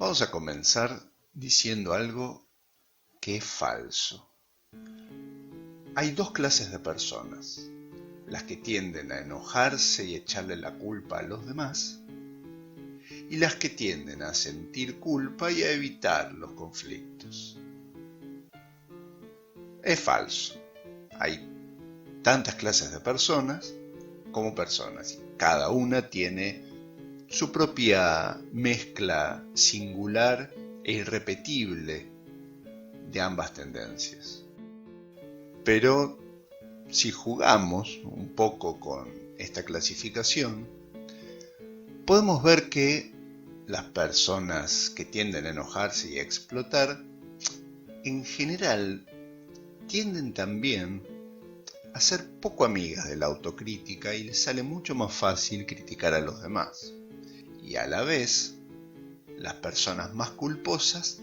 Vamos a comenzar diciendo algo que es falso. Hay dos clases de personas, las que tienden a enojarse y echarle la culpa a los demás, y las que tienden a sentir culpa y a evitar los conflictos. Es falso. Hay tantas clases de personas como personas, y cada una tiene su propia mezcla singular e irrepetible de ambas tendencias. Pero si jugamos un poco con esta clasificación, podemos ver que las personas que tienden a enojarse y a explotar, en general, tienden también a ser poco amigas de la autocrítica y les sale mucho más fácil criticar a los demás. Y a la vez, las personas más culposas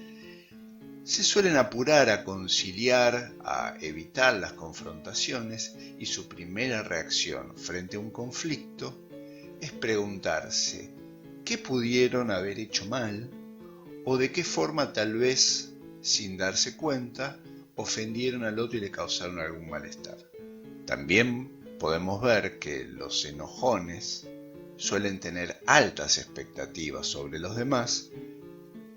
se suelen apurar a conciliar, a evitar las confrontaciones, y su primera reacción frente a un conflicto es preguntarse qué pudieron haber hecho mal o de qué forma, tal vez sin darse cuenta, ofendieron al otro y le causaron algún malestar. También podemos ver que los enojones suelen tener altas expectativas sobre los demás,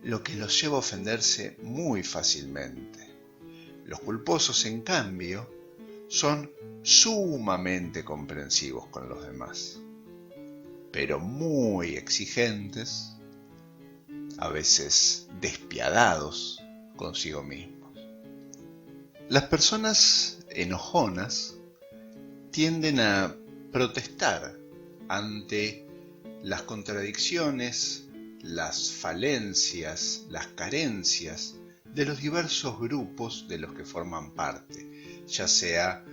lo que los lleva a ofenderse muy fácilmente. Los culposos, en cambio, son sumamente comprensivos con los demás, pero muy exigentes, a veces despiadados consigo mismos. Las personas enojonas tienden a protestar ante las contradicciones, las falencias, las carencias de los diversos grupos de los que forman parte, ya sea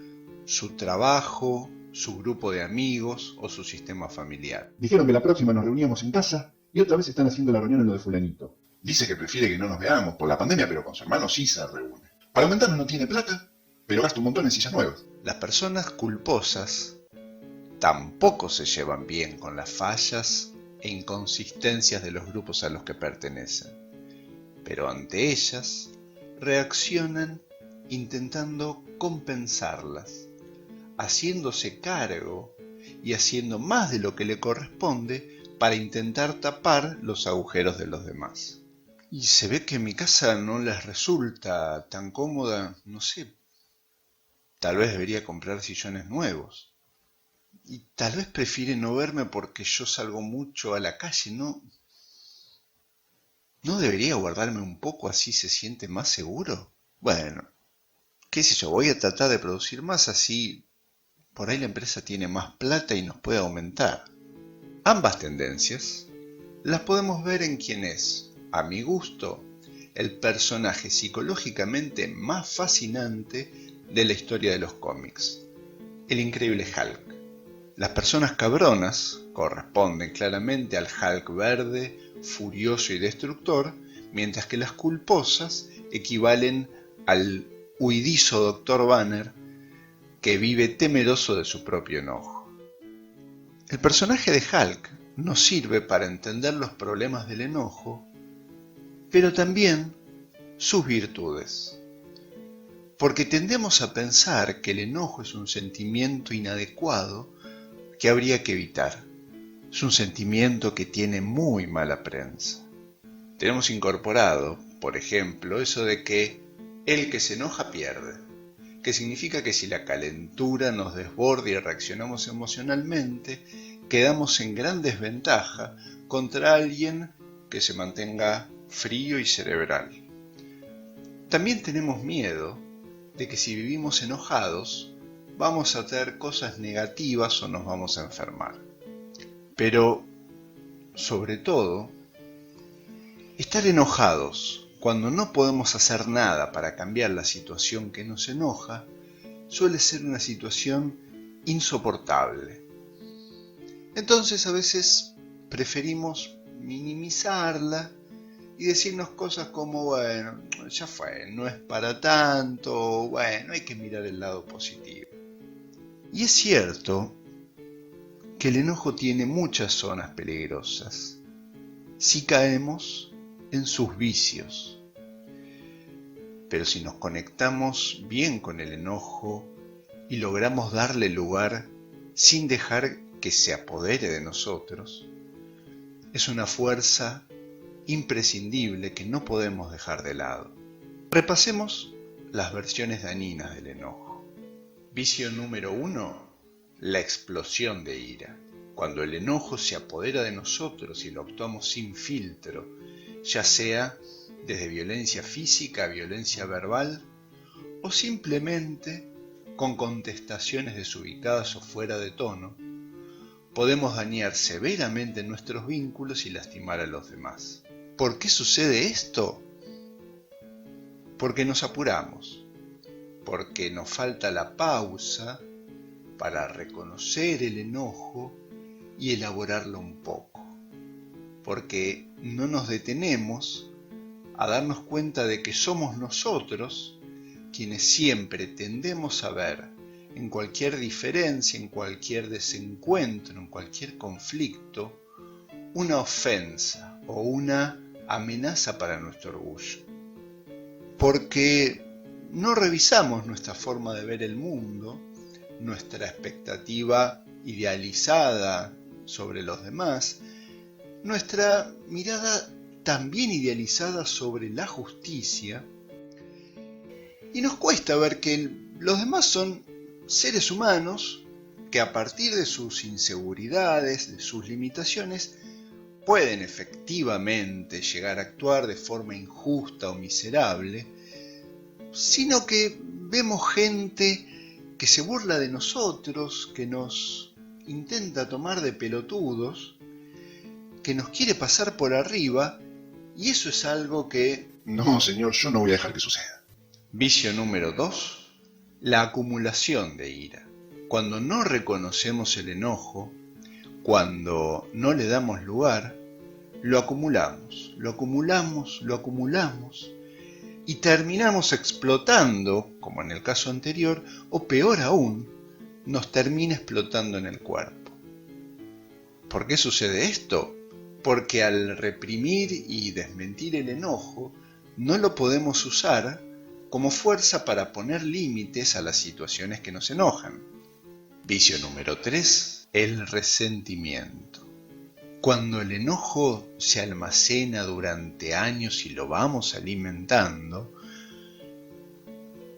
su trabajo, su grupo de amigos o su sistema familiar. Dijeron que la próxima nos reuníamos en casa y otra vez están haciendo la reunión en lo de fulanito. Dice que prefiere que no nos veamos por la pandemia, pero con su hermano sí se reúne. Para aumentarnos no tiene plata, pero gasta un montón en sillas nuevas. Las personas culposas tampoco se llevan bien con las fallas e inconsistencias de los grupos a los que pertenecen, pero ante ellas reaccionan intentando compensarlas, haciéndose cargo y haciendo más de lo que le corresponde para intentar tapar los agujeros de los demás. Y se ve que mi casa no les resulta tan cómoda, no sé, tal vez debería comprar sillones nuevos. Y tal vez prefiere no verme porque yo salgo mucho a la calle, ¿no? ¿No debería guardarme un poco, así se siente más seguro? Bueno, qué sé yo, voy a tratar de producir más, así por ahí la empresa tiene más plata y nos puede aumentar. Ambas tendencias las podemos ver en quien es, a mi gusto, el personaje psicológicamente más fascinante de la historia de los cómics, el increíble Hulk. Las personas cabronas corresponden claramente al Hulk verde, furioso y destructor, mientras que las culposas equivalen al huidizo Dr. Banner, que vive temeroso de su propio enojo. El personaje de Hulk nos sirve para entender los problemas del enojo, pero también sus virtudes. Porque tendemos a pensar que el enojo es un sentimiento inadecuado que habría que evitar. Es un sentimiento que tiene muy mala prensa. Tenemos incorporado, por ejemplo, eso de que el que se enoja pierde, que significa que si la calentura nos desborda y reaccionamos emocionalmente, quedamos en gran desventaja contra alguien que se mantenga frío y cerebral. También tenemos miedo de que si vivimos enojados, vamos a traer cosas negativas o nos vamos a enfermar. Pero, sobre todo, estar enojados cuando no podemos hacer nada para cambiar la situación que nos enoja suele ser una situación insoportable. Entonces a veces preferimos minimizarla y decirnos cosas como, bueno, ya fue, no es para tanto, bueno, hay que mirar el lado positivo. Y es cierto que el enojo tiene muchas zonas peligrosas. Si caemos, en sus vicios. Pero si nos conectamos bien con el enojo y logramos darle lugar sin dejar que se apodere de nosotros, es una fuerza imprescindible que no podemos dejar de lado. Repasemos las versiones dañinas del enojo. Vicio número 1, la explosión de ira. Cuando el enojo se apodera de nosotros y lo actuamos sin filtro, ya sea desde violencia física a violencia verbal o simplemente con contestaciones desubicadas o fuera de tono, podemos dañar severamente nuestros vínculos y lastimar a los demás. ¿Por qué sucede esto? Porque nos apuramos, porque nos falta la pausa para reconocer el enojo y elaborarlo un poco, porque no nos detenemos a darnos cuenta de que somos nosotros quienes siempre tendemos a ver en cualquier diferencia, en cualquier desencuentro, en cualquier conflicto, una ofensa o una amenaza para nuestro orgullo. Porque no revisamos nuestra forma de ver el mundo, nuestra expectativa idealizada sobre los demás, nuestra mirada también idealizada sobre la justicia, y nos cuesta ver que los demás son seres humanos que a partir de sus inseguridades, de sus limitaciones, pueden efectivamente llegar a actuar de forma injusta o miserable, sino que vemos gente que se burla de nosotros, que nos intenta tomar de pelotudos, que nos quiere pasar por arriba, y eso es algo que... No, señor, yo no voy a dejar que suceda. Vicio número 2, la acumulación de ira. Cuando no reconocemos el enojo, cuando no le damos lugar, lo acumulamos, y terminamos explotando, como en el caso anterior, o peor aún, nos termina explotando en el cuerpo. ¿Por qué sucede esto? Porque al reprimir y desmentir el enojo, no lo podemos usar como fuerza para poner límites a las situaciones que nos enojan. Vicio número 3, el resentimiento. Cuando el enojo se almacena durante años y lo vamos alimentando,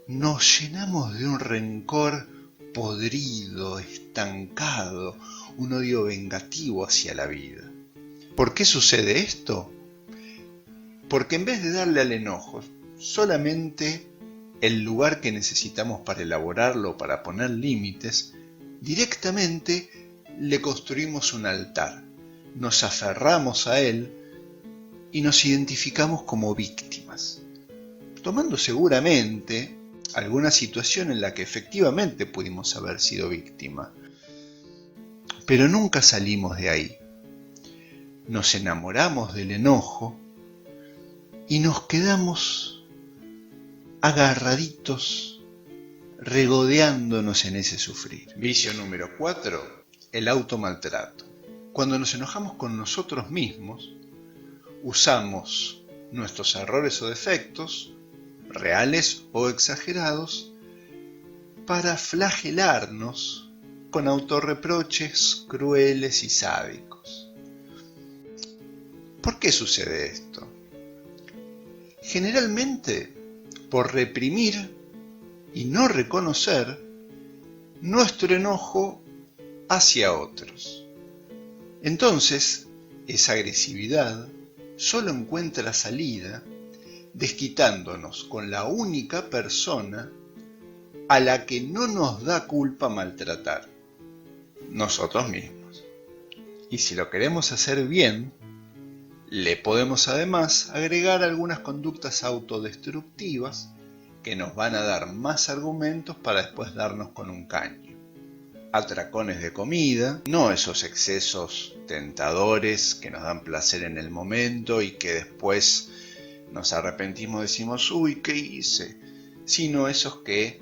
nos llenamos de un rencor podrido, estancado, un odio vengativo hacia la vida. ¿Por qué sucede esto? Porque en vez de darle al enojo solamente el lugar que necesitamos para elaborarlo, para poner límites, directamente le construimos un altar, nos aferramos a él y nos identificamos como víctimas, tomando seguramente alguna situación en la que efectivamente pudimos haber sido víctima, pero nunca salimos de ahí. Nos enamoramos del enojo y nos quedamos agarraditos, regodeándonos en ese sufrir. Vicio número 4, el automaltrato. Cuando nos enojamos con nosotros mismos, usamos nuestros errores o defectos, reales o exagerados, para flagelarnos con autorreproches crueles y sádicos. ¿Por qué sucede esto? Generalmente por reprimir y no reconocer nuestro enojo hacia otros. Entonces, esa agresividad solo encuentra salida desquitándonos con la única persona a la que no nos da culpa maltratar, nosotros mismos. Y si lo queremos hacer bien, le podemos además agregar algunas conductas autodestructivas que nos van a dar más argumentos para después darnos con un caño. Atracones de comida, no esos excesos tentadores que nos dan placer en el momento y que después nos arrepentimos, decimos, uy, ¿qué hice? Sino esos que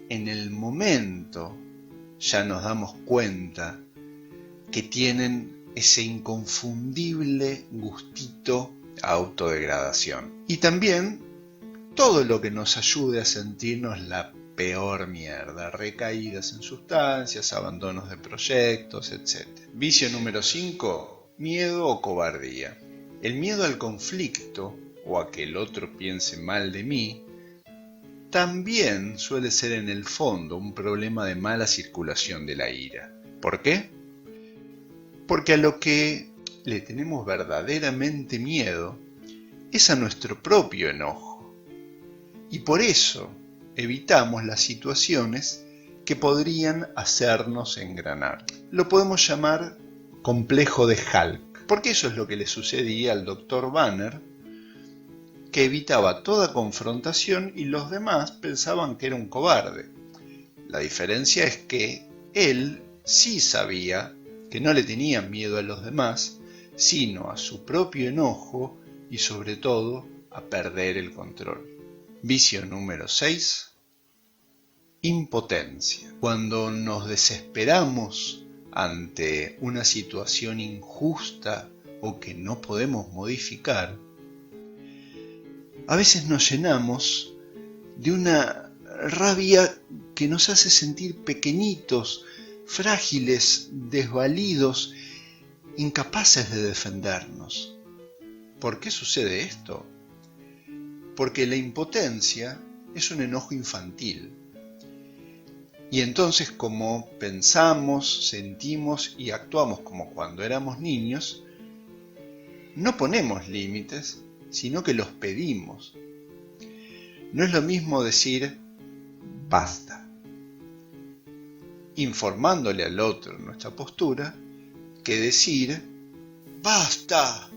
en el momento ya nos damos cuenta que tienen ese inconfundible gustito autodegradación. Y también todo lo que nos ayude a sentirnos la peor mierda, recaídas en sustancias, abandonos de proyectos, etc. Vicio número 5, miedo o cobardía. El miedo al conflicto o a que el otro piense mal de mí también suele ser en el fondo un problema de mala circulación de la ira. ¿Por qué? Porque a lo que le tenemos verdaderamente miedo es a nuestro propio enojo. Y por eso evitamos las situaciones que podrían hacernos engranar. Lo podemos llamar complejo de Hulk, porque eso es lo que le sucedía al Dr. Banner, que evitaba toda confrontación y los demás pensaban que era un cobarde. La diferencia es que él sí sabía que no le tenía miedo a los demás, sino a su propio enojo y sobre todo a perder el control. Vicio número 6. Impotencia. Cuando nos desesperamos ante una situación injusta o que no podemos modificar, a veces nos llenamos de una rabia que nos hace sentir pequeñitos, frágiles, desvalidos, incapaces de defendernos. ¿Por qué sucede esto? Porque la impotencia es un enojo infantil. Y entonces, como pensamos, sentimos y actuamos como cuando éramos niños, no ponemos límites, sino que los pedimos. No es lo mismo decir basta, informándole al otro nuestra postura, que decir basta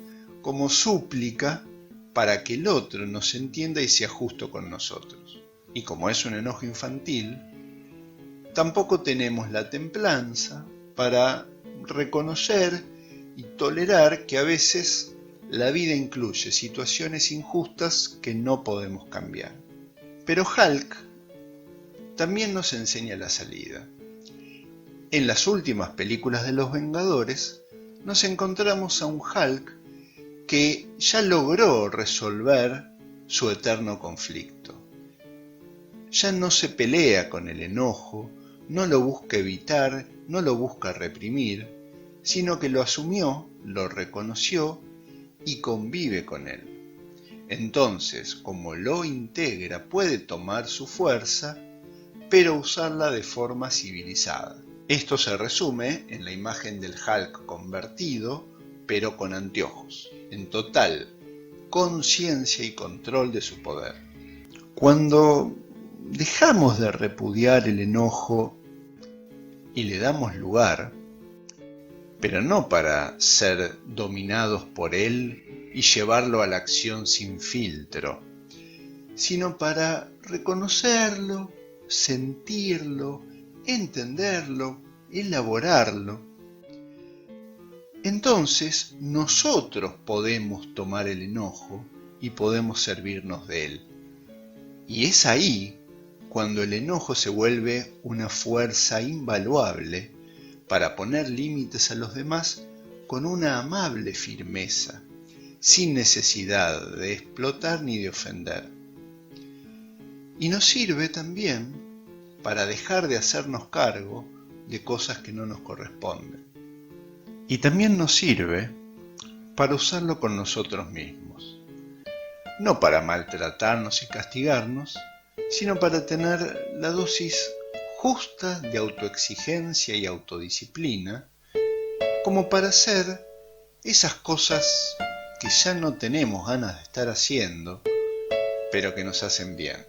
como súplica para que el otro nos entienda y sea justo con nosotros. Y como es un enojo infantil, tampoco tenemos la templanza para reconocer y tolerar que a veces la vida incluye situaciones injustas que no podemos cambiar. Pero Hulk también nos enseña la salida. En las últimas películas de los Vengadores nos encontramos a un Hulk que ya logró resolver su eterno conflicto. Ya no se pelea con el enojo, no lo busca evitar, no lo busca reprimir, sino que lo asumió, lo reconoció y convive con él. Entonces, como lo integra, puede tomar su fuerza, pero usarla de forma civilizada. Esto se resume en la imagen del Hulk convertido, pero con anteojos, en total conciencia y control de su poder. Cuando dejamos de repudiar el enojo y le damos lugar, pero no para ser dominados por él y llevarlo a la acción sin filtro, sino para reconocerlo, sentirlo, entenderlo, elaborarlo. Entonces nosotros podemos tomar el enojo y podemos servirnos de él. Y es ahí cuando el enojo se vuelve una fuerza invaluable para poner límites a los demás con una amable firmeza, sin necesidad de explotar ni de ofender. Y nos sirve también para dejar de hacernos cargo de cosas que no nos corresponden. Y también nos sirve para usarlo con nosotros mismos, no para maltratarnos y castigarnos, sino para tener la dosis justa de autoexigencia y autodisciplina, como para hacer esas cosas que ya no tenemos ganas de estar haciendo, pero que nos hacen bien.